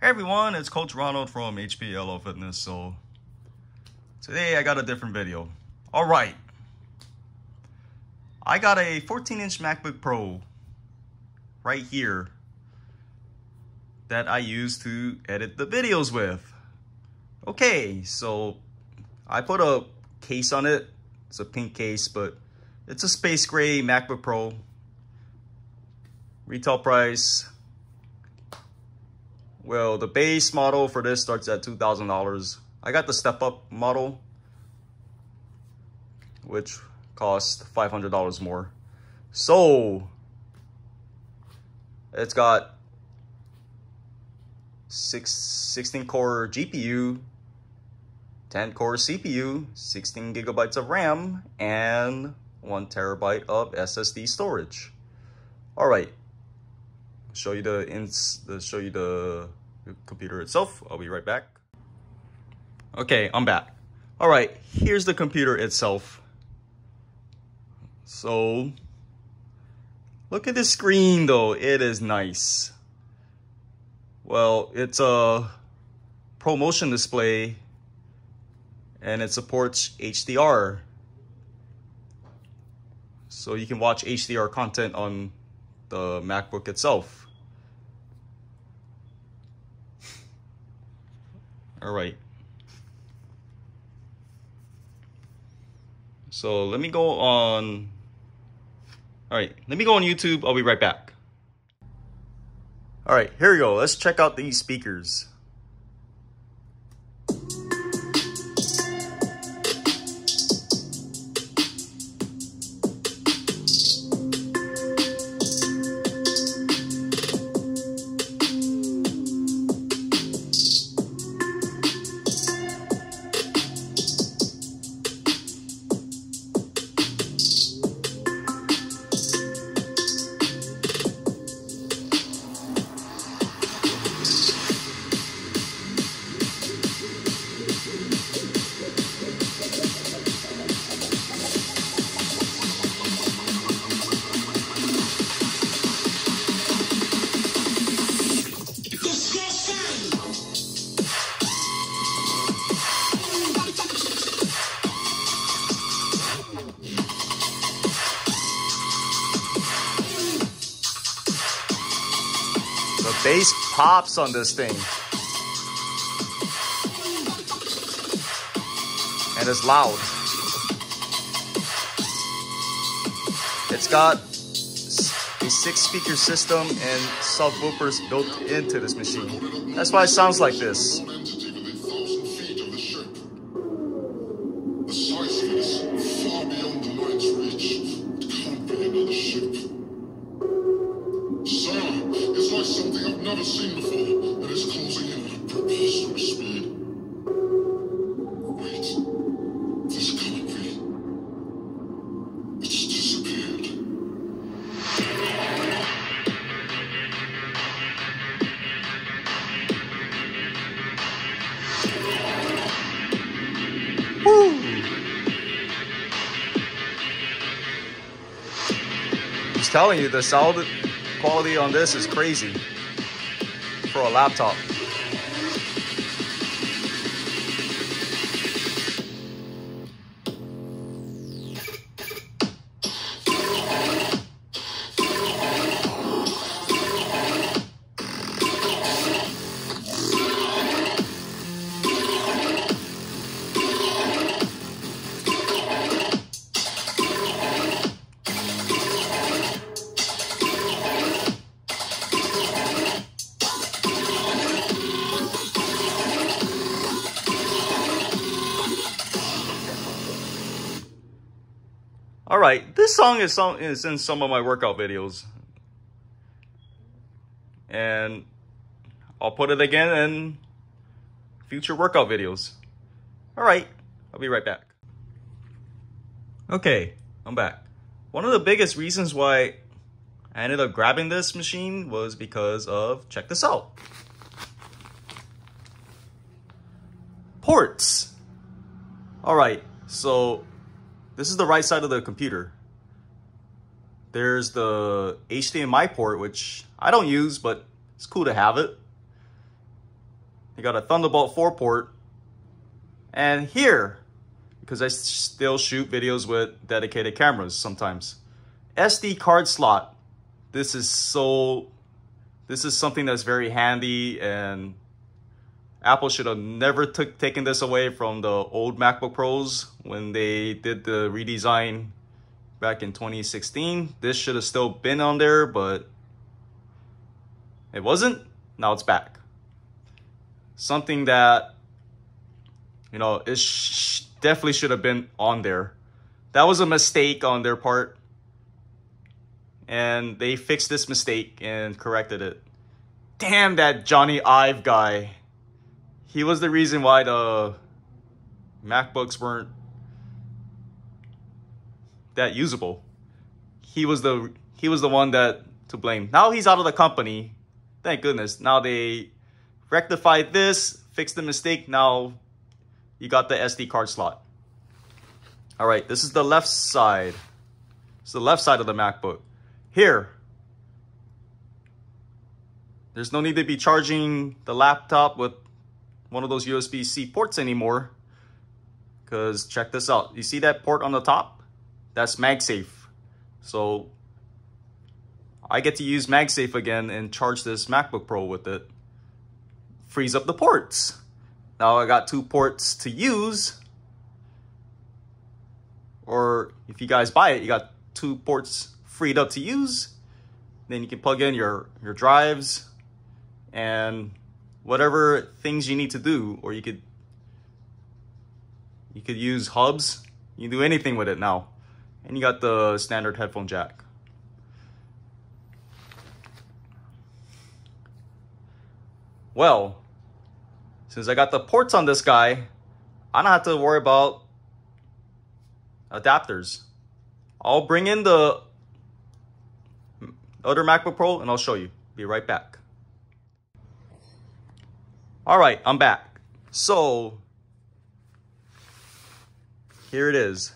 Hey everyone, it's Coach Ronald from HPLO Fitness. So today I got a different video. All right, I got a 14-inch MacBook Pro right here that I use to edit the videos with. Okay, so I put a case on it. It's a pink case, but it's a space gray MacBook Pro. Retail price, well, the base model for this starts at $2,000. I got the step up model, which costs $500 more. So it's got 16 core GPU, 10 core CPU, 16 gigabytes of RAM, and 1 terabyte of SSD storage. All right. Show you the computer itself. I'll be right back. Okay, I'm back. All right, here's the computer itself. So look at the screen though. It is nice. Well, it's a ProMotion display and it supports HDR. So you can watch HDR content on the MacBook itself. All right. So let me go on. All right, let me go on YouTube. I'll be right back. All right, here we go. Let's check out these speakers. The bass pops on this thing. And it's loud. It's got a 6-speaker system and subwoofers built into this machine. That's why it sounds like this. Something I've never seen before that is closing in at a preposterous speed. Wait, this concrete, it's disappeared. Woo! Just telling you, the sound quality on this is crazy for a laptop. All right, this song is in some of my workout videos. And I'll put it again in future workout videos. All right, I'll be right back. Okay, I'm back. One of the biggest reasons why I ended up grabbing this machine was because of, check this out. Ports. All right, so this is the right side of the computer. There's the HDMI port, which I don't use, but it's cool to have it. You got a Thunderbolt 4 port. And here, because I still shoot videos with dedicated cameras sometimes, SD card slot. This is something that's very handy, and Apple should have never taken this away from the old MacBook Pros when they did the redesign back in 2016. This should have still been on there, but it wasn't. Now it's back. Something that, you know, it definitely should have been on there. That was a mistake on their part, and they fixed this mistake and corrected it. Damn that Johnny Ive guy. He was the reason why the MacBooks weren't that usable. He was the one that to blame. Now he's out of the company. Thank goodness. Now they rectified this, fixed the mistake. Now you got the SD card slot. All right, this is the left side. It's the left side of the MacBook. Here, there's no need to be charging the laptop with one of those USB-C ports anymore. Because check this out. You see that port on the top? That's MagSafe. So I get to use MagSafe again and charge this MacBook Pro with it. Frees up the ports. Now I got 2 ports to use. Or if you guys buy it, you got 2 ports freed up to use. Then you can plug in your drives and whatever things you need to do, or you could use hubs. You can do anything with it now. And you got the standard headphone jack. Well, since I got the ports on this guy, I don't have to worry about adapters. I'll bring in the other MacBook Pro and I'll show you. Be right back. All right, I'm back. So here it is.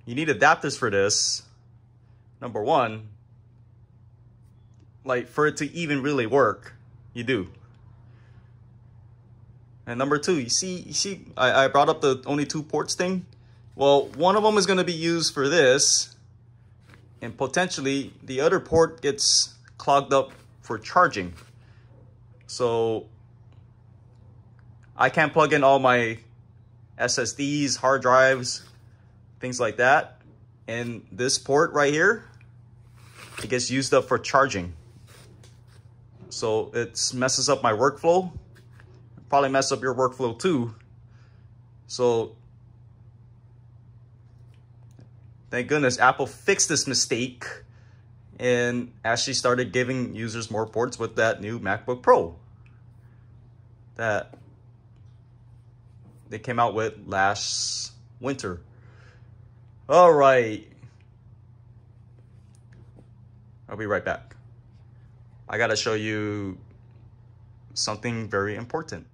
You need adapters for this. Number one, like for it to even really work, you do. And number two, you see, I brought up the only 2 ports thing. Well, one of them is going to be used for this, and potentially the other port gets clogged up for charging. So I can't plug in all my SSDs, hard drives, things like that. And this port right here, it gets used up for charging. So it messes up my workflow. Probably mess up your workflow too. So thank goodness Apple fixed this mistake and actually started giving users more ports with that new MacBook Pro that they came out with last winter. All right. I'll be right back. I gotta show you something very important.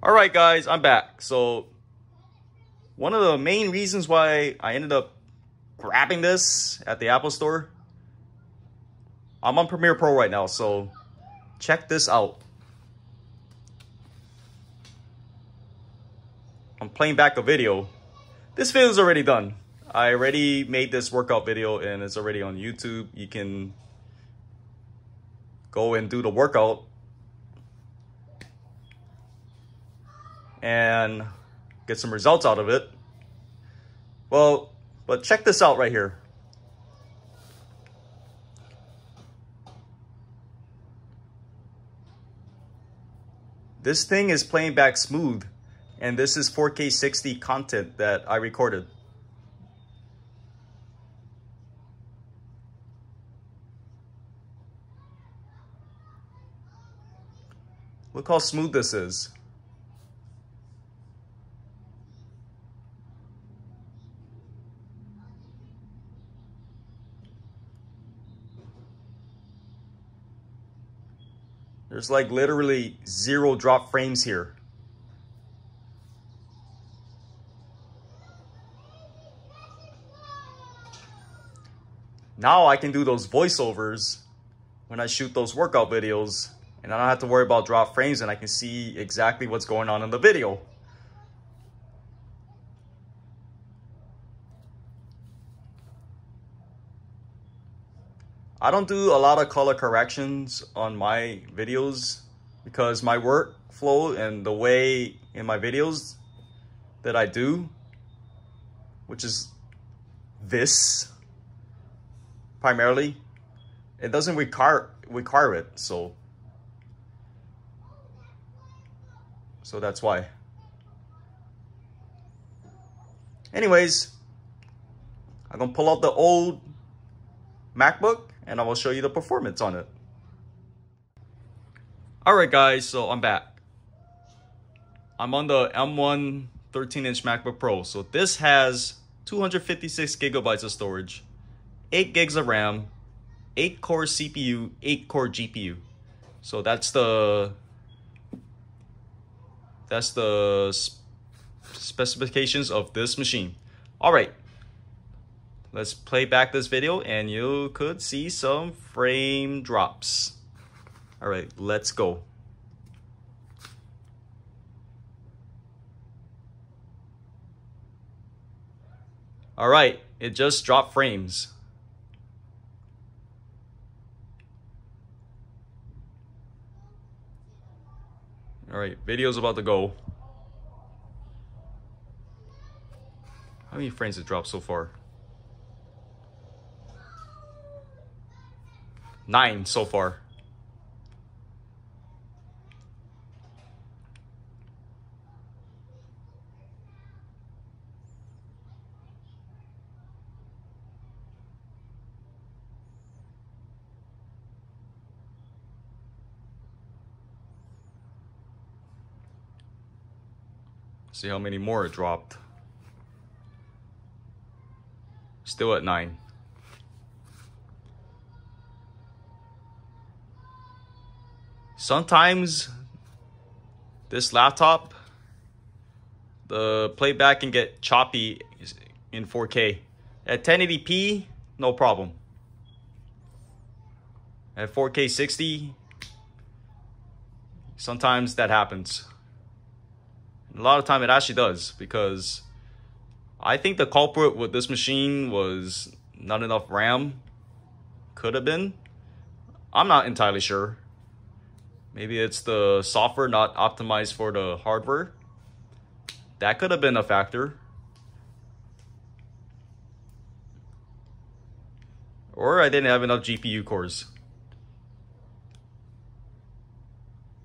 All right, guys, I'm back. So one of the main reasons why I ended up grabbing this at the Apple Store, I'm on Premiere Pro right now, so check this out. I'm playing back a video. This video is already done. I already made this workout video and it's already on YouTube. You can go and do the workout and get some results out of it. Well, but check this out right here. This thing is playing back smooth, and this is 4K 60 content that I recorded. Look how smooth this is. There's like literally 0 drop frames here. Now I can do those voiceovers when I shoot those workout videos, and I don't have to worry about drop frames, and I can see exactly what's going on in the video. I don't do a lot of color corrections on my videos because my workflow and the way in my videos that I do, which is this primarily, it doesn't require it, so that's why. Anyways, I'm gonna pull out the old MacBook and I will show you the performance on it. Alright guys, so I'm back. I'm on the M1 13-inch MacBook Pro. So this has 256 gigabytes of storage, 8 gigs of RAM, 8-core CPU, 8-core GPU. So that's the specifications of this machine. Alright, let's play back this video and you could see some frame drops. Alright, let's go. Alright, it just dropped frames. Alright, video's about to go. How many frames it dropped so far? 9 so far. See how many more it dropped. Still at 9. Sometimes this laptop, the playback can get choppy in 4K. At 1080p, no problem. At 4K 60, sometimes that happens. A lot of time it actually does, because I think the culprit with this machine was not enough RAM. Could have been. I'm not entirely sure. Maybe it's the software not optimized for the hardware. That could have been a factor. Or I didn't have enough GPU cores.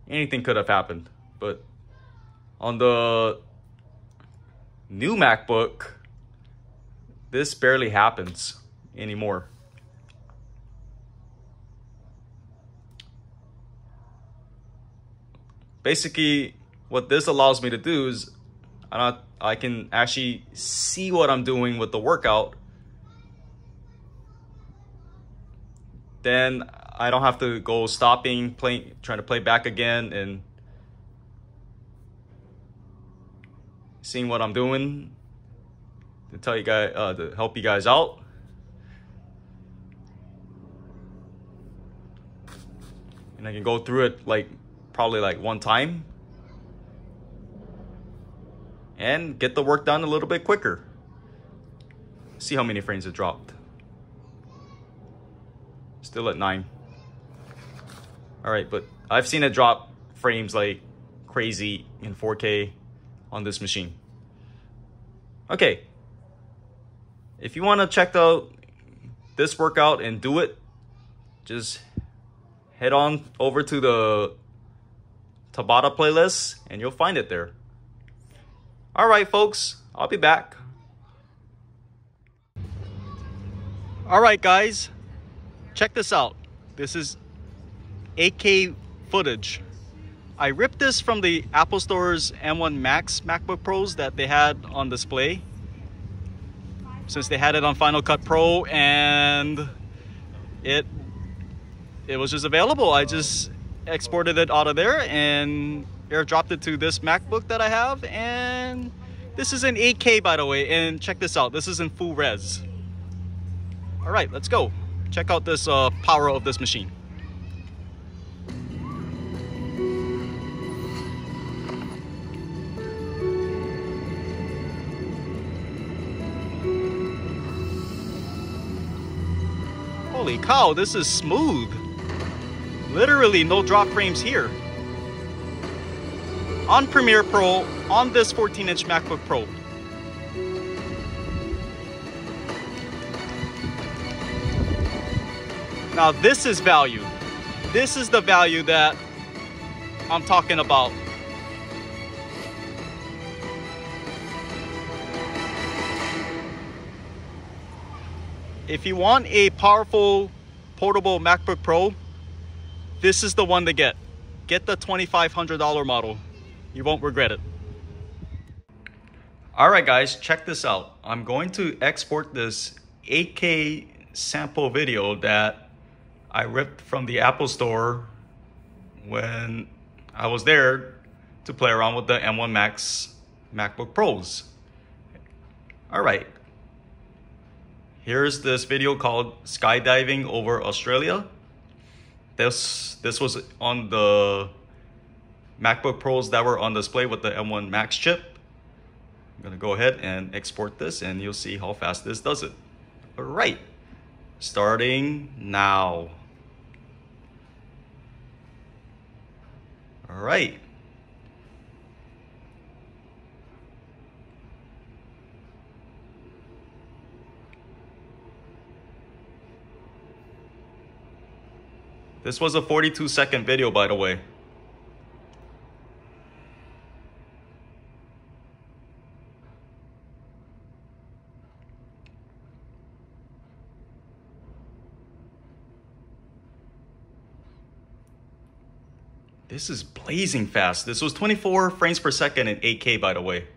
Anything could have happened. But on the new MacBook, this barely happens anymore. Basically, what this allows me to do is I can actually see what I'm doing with the workout. Then I don't have to go stopping, trying to play back again and seeing what I'm doing to tell you guys, to help you guys out. And I can go through it probably one time and get the work done a little bit quicker. See how many frames it dropped. Still at 9. All right, but I've seen it drop frames like crazy in 4K on this machine. Okay, if you want to check out this workout and do it, just head on over to the Tabata playlist and you'll find it there. All right, folks, I'll be back. All right, guys, check this out. This is 8K footage. I ripped this from the Apple Store's M1 Max MacBook Pros that they had on display, since they had it on Final Cut Pro, and it was just available. I just exported it out of there and airdropped it to this MacBook that I have, and this is in 8K, by the way, and check this out. This is in full res. All right, let's go. Check out this power of this machine. Holy cow, this is smooth. Literally no drop frames here. On Premiere Pro, on this 14-inch MacBook Pro. Now this is value. This is the value that I'm talking about. If you want a powerful, portable MacBook Pro, this is the one to get. Get the $2,500 model. You won't regret it. All right, guys, check this out. I'm going to export this 8K sample video that I ripped from the Apple Store when I was there to play around with the M1 Max MacBook Pros. All right. Here's this video called Skydiving Over Australia. This was on the MacBook Pros that were on display with the M1 Max chip. I'm gonna go ahead and export this and you'll see how fast this does it. All right, starting now. All right. This was a 42-second video, by the way. This is blazing fast. This was 24 frames per second in 8K, by the way.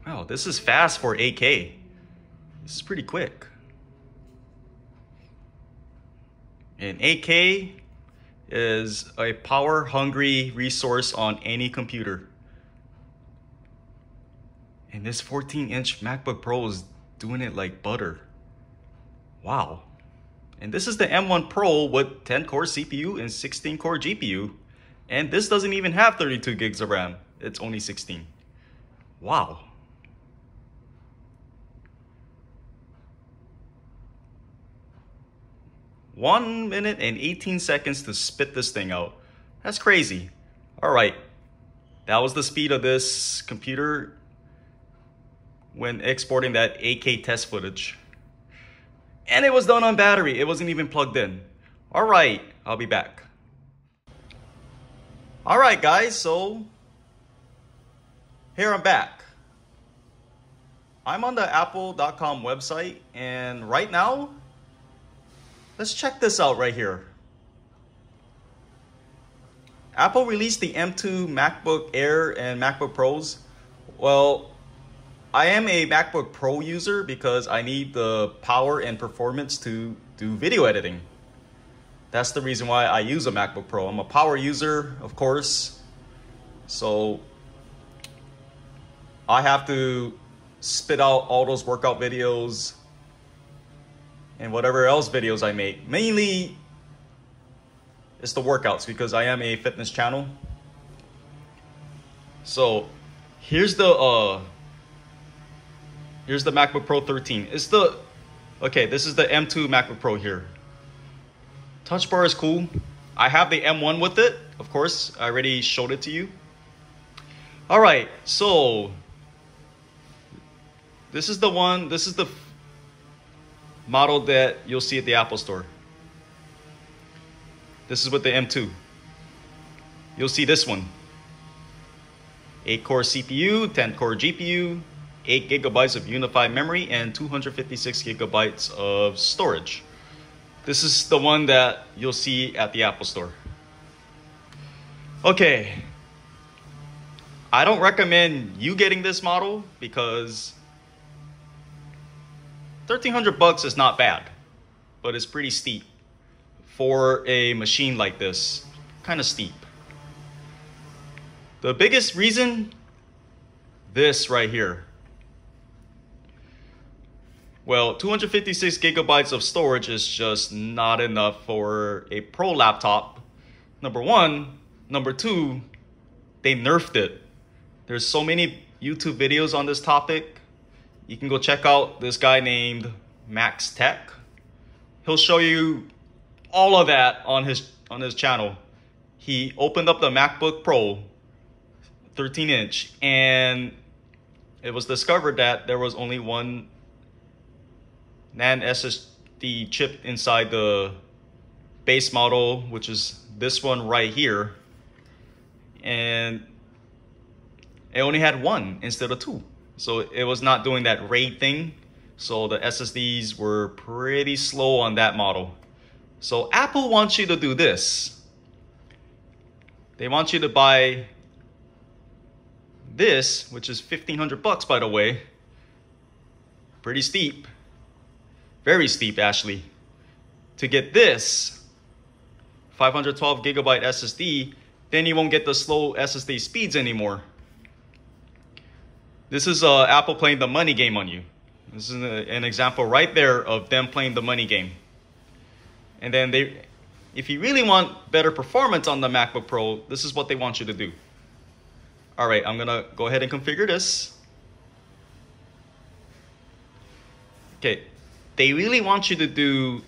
Wow, this is fast for 8K. This is pretty quick. And 8K is a power-hungry resource on any computer. And this 14-inch MacBook Pro is doing it like butter. Wow. And this is the M1 Pro with 10-core CPU and 16-core GPU. And this doesn't even have 32 gigs of RAM. It's only 16. Wow. One minute and 18 seconds to spit this thing out. That's crazy. All right. That was the speed of this computer when exporting that 8K test footage. And it was done on battery. It wasn't even plugged in. All right, I'll be back. All right, guys, so here I'm back. I'm on the apple.com website, and right now, let's check this out right here. Apple released the M2 MacBook Air and MacBook Pros. Well, I am a MacBook Pro user because I need the power and performance to do video editing. That's the reason why I use a MacBook Pro. I'm a power user, of course. So I have to spit out all those workout videos and whatever else videos I make. Mainly, it's the workouts because I am a fitness channel. So here's the MacBook Pro 13. This is the M2 MacBook Pro here. Touch bar is cool. I have the M1 with it, of course. I already showed it to you. All right, so this is the model that you'll see at the Apple Store. This is with the M2. You'll see this one. 8-core CPU, 10-core GPU, 8 gigabytes of unified memory, and 256 gigabytes of storage. This is the one that you'll see at the Apple Store. Okay. I don't recommend you getting this model because $1,300 is not bad, but it's pretty steep for a machine like this. Kind of steep. The biggest reason, this right here. Well, 256 gigabytes of storage is just not enough for a pro laptop. Number one. Number two, they nerfed it. There's so many YouTube videos on this topic, you can go check out this guy named Max Tech. He'll show you all of that on his channel. He opened up the MacBook Pro 13-inch, and it was discovered that there was only one NAND SSD chip inside the base model, which is this one right here, and it only had one instead of two. So it was not doing that RAID thing. So the SSDs were pretty slow on that model. So Apple wants you to do this. They want you to buy this, which is $1,500 by the way. Pretty steep. Very steep actually. To get this 512 gigabyte SSD, then you won't get the slow SSD speeds anymore. This is Apple playing the money game on you. This is an example right there of them playing the money game. And then if you really want better performance on the MacBook Pro, this is what they want you to do. All right, I'm gonna go ahead and configure this. Okay, they really want you to do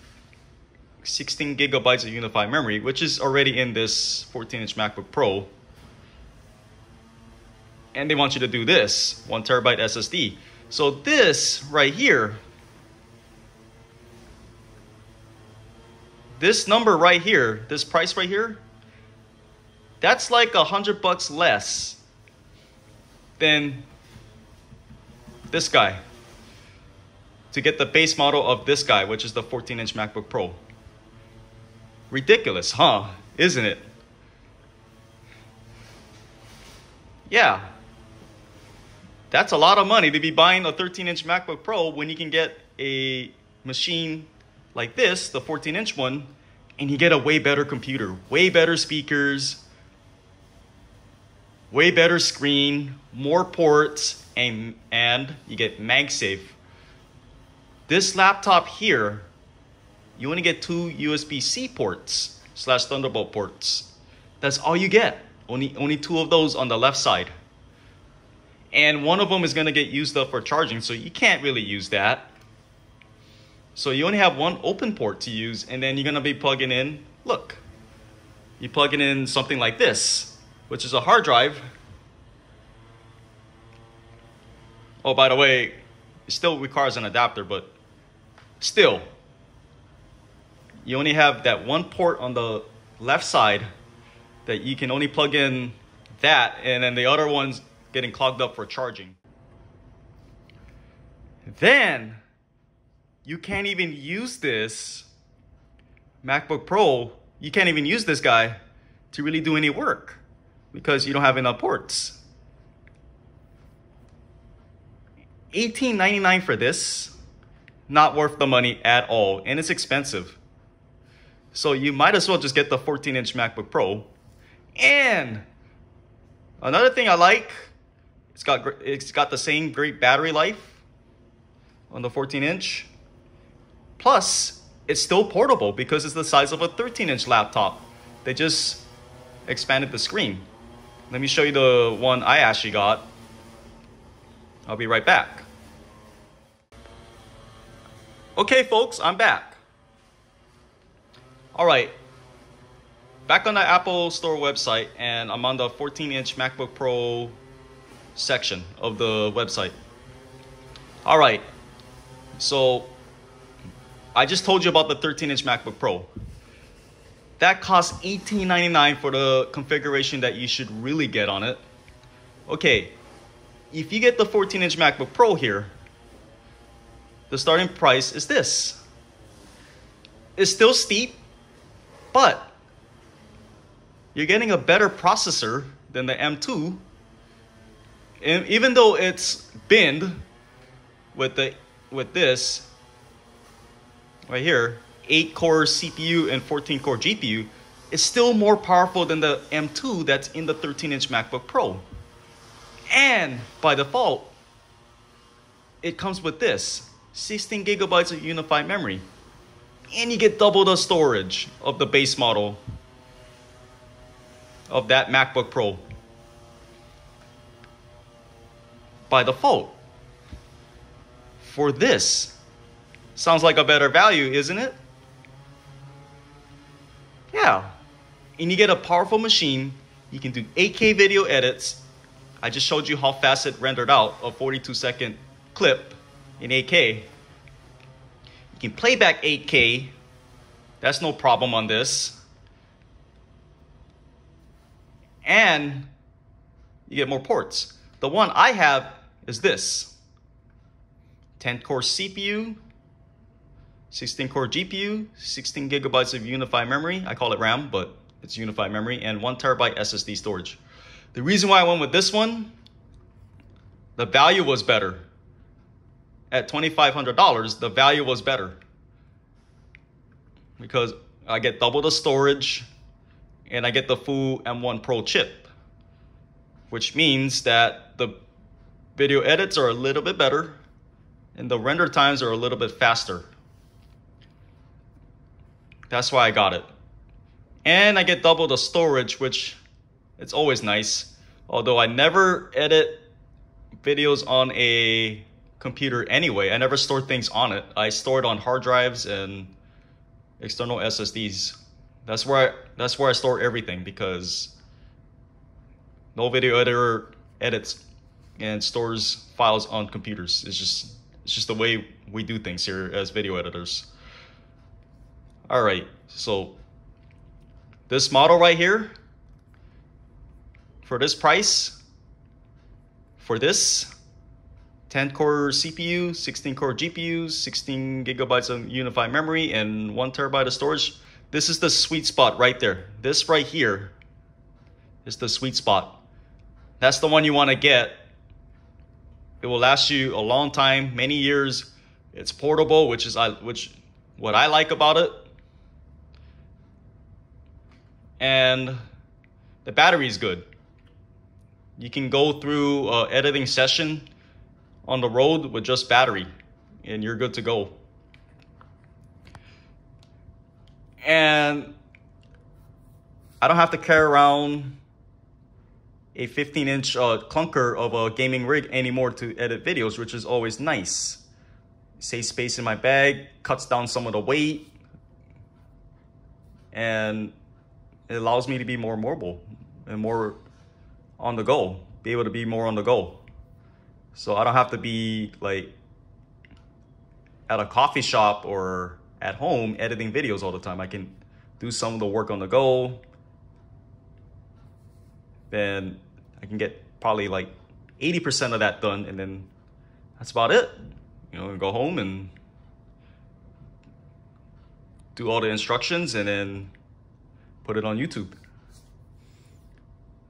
16 gigabytes of unified memory, which is already in this 14-inch MacBook Pro. And they want you to do this, 1 terabyte SSD. So this right here, this number right here, this price right here, that's like $100 less than this guy. To get the base model of this guy, which is the 14-inch MacBook Pro. Ridiculous, huh? Isn't it? Yeah. That's a lot of money to be buying a 13-inch MacBook Pro when you can get a machine like this, the 14-inch one, and you get a way better computer, way better speakers, way better screen, more ports, and you get MagSafe. This laptop here, you only get 2 USB-C ports / Thunderbolt ports. That's all you get. Only 2 of those on the left side. And one of them is going to get used up for charging, so you can't really use that. So you only have one open port to use, and then you're going to be plugging in, look, you plug it in something like this, which is a hard drive. Oh, by the way, it still requires an adapter, but still, you only have that one port on the left side that you can only plug in that, and then the other one's getting clogged up for charging. Then you can't even use this MacBook Pro, you can't even use this guy to really do any work because you don't have enough ports. $18.99 for this, not worth the money at all, and it's expensive. So you might as well just get the 14-inch MacBook Pro. And another thing I like, it's got the same great battery life on the 14-inch. Plus, it's still portable because it's the size of a 13-inch laptop. They just expanded the screen. Let me show you the one I actually got. I'll be right back. Okay, folks, I'm back. All right, back on the Apple Store website, and I'm on the 14-inch MacBook Pro section of the website. All right, so I just told you about the 13-inch MacBook Pro. That costs $18.99 for the configuration that you should really get on it. Okay, if you get the 14-inch MacBook Pro here, the starting price is this. It's still steep, but you're getting a better processor than the M2. And even though it's binned with this right here, 8-core CPU and 14-core GPU, it's still more powerful than the M2 that's in the 13-inch MacBook Pro. And by default, it comes with this, 16 gigabytes of unified memory. And you get double the storage of the base model of that MacBook Pro. by default. For this, sounds like a better value, isn't it? Yeah, and you get a powerful machine. You can do 8K video edits. I just showed you how fast it rendered out a 42-second clip in 8K. You can play back 8K. That's no problem on this. And you get more ports. The one I have is this. 10-core CPU, 16-core GPU, 16 gigabytes of unified memory. I call it RAM, but it's unified memory, and 1 terabyte SSD storage. The reason why I went with this one, the value was better. At $2,500, the value was better. Because I get double the storage, and I get the full M1 Pro chip. Which means that the video edits are a little bit better, and the render times are a little bit faster. That's why I got it. And I get double the storage, which it's always nice. Although I never edit videos on a computer anyway. I never store things on it. I store it on hard drives and external SSDs. That's where I store everything, because no video editor edits and stores files on computers. It's just the way we do things here as video editors. All right, so this model right here, for this price, for this 10-core CPU, 16-core GPU, 16 gigabytes of unified memory, and 1 terabyte of storage, this is the sweet spot right there. This right here is the sweet spot. That's the one you want to get. It will last you a long time, many years. It's portable, which what I like about it. And the battery is good. You can go through an editing session on the road with just battery, and you're good to go. And I don't have to carry around a 15-inch clunker of a gaming rig anymore to edit videos, which is always nice. Saves space in my bag, cuts down some of the weight, and it allows me to be more mobile and more on the go, be able to be more on the go. So I don't have to be like at a coffee shop or at home editing videos all the time. I can do some of the work on the go. Then I can get probably like 80% of that done, and then that's about it. You know, go home and do all the instructions and then put it on YouTube.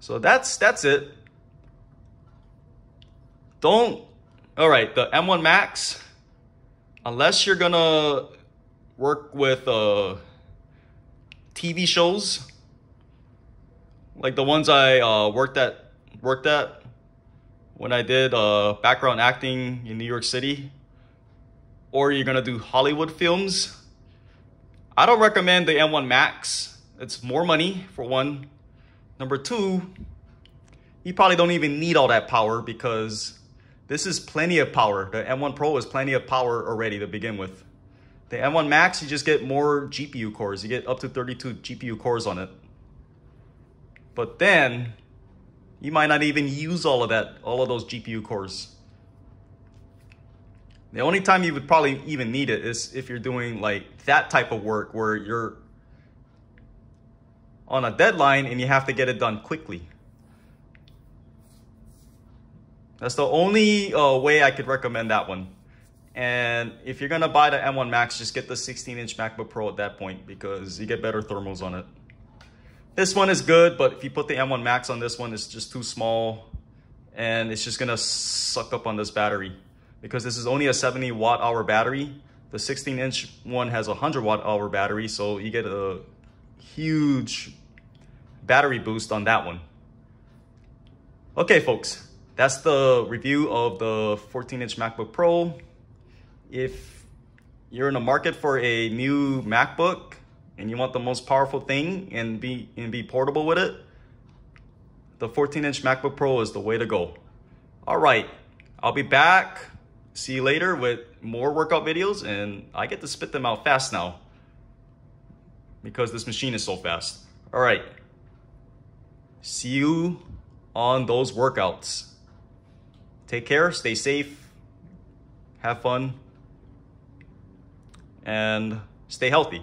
So that's it. All right, the M1 Max, unless you're gonna work with TV shows, like the ones I worked at when I did background acting in New York City, or you're gonna do Hollywood films, I don't recommend the M1 Max. It's more money, for one. Number two, you probably don't even need all that power, because this is plenty of power. The M1 Pro is plenty of power already to begin with. The M1 Max, you just get more GPU cores. You get up to 32 GPU cores on it. But then, you might not even use all of those GPU cores. The only time you would probably even need it is if you're doing like that type of work where you're on a deadline and you have to get it done quickly. That's the only way I could recommend that one. And if you're gonna buy the M1 Max, just get the 16-inch MacBook Pro at that point, because you get better thermals on it. This one is good, but if you put the M1 Max on this one, it's just too small, and it's just gonna suck up on this battery, because this is only a 70 watt-hour battery. The 16-inch one has a 100 watt-hour battery, so you get a huge battery boost on that one. Okay, folks, that's the review of the 14-inch MacBook Pro. If you're in the market for a new MacBook and you want the most powerful thing and be portable with it, the 14-inch MacBook Pro is the way to go. All right, I'll be back. See you later with more workout videos, and I get to spit them out fast now because this machine is so fast. All right. See you on those workouts. Take care, stay safe, have fun, and stay healthy.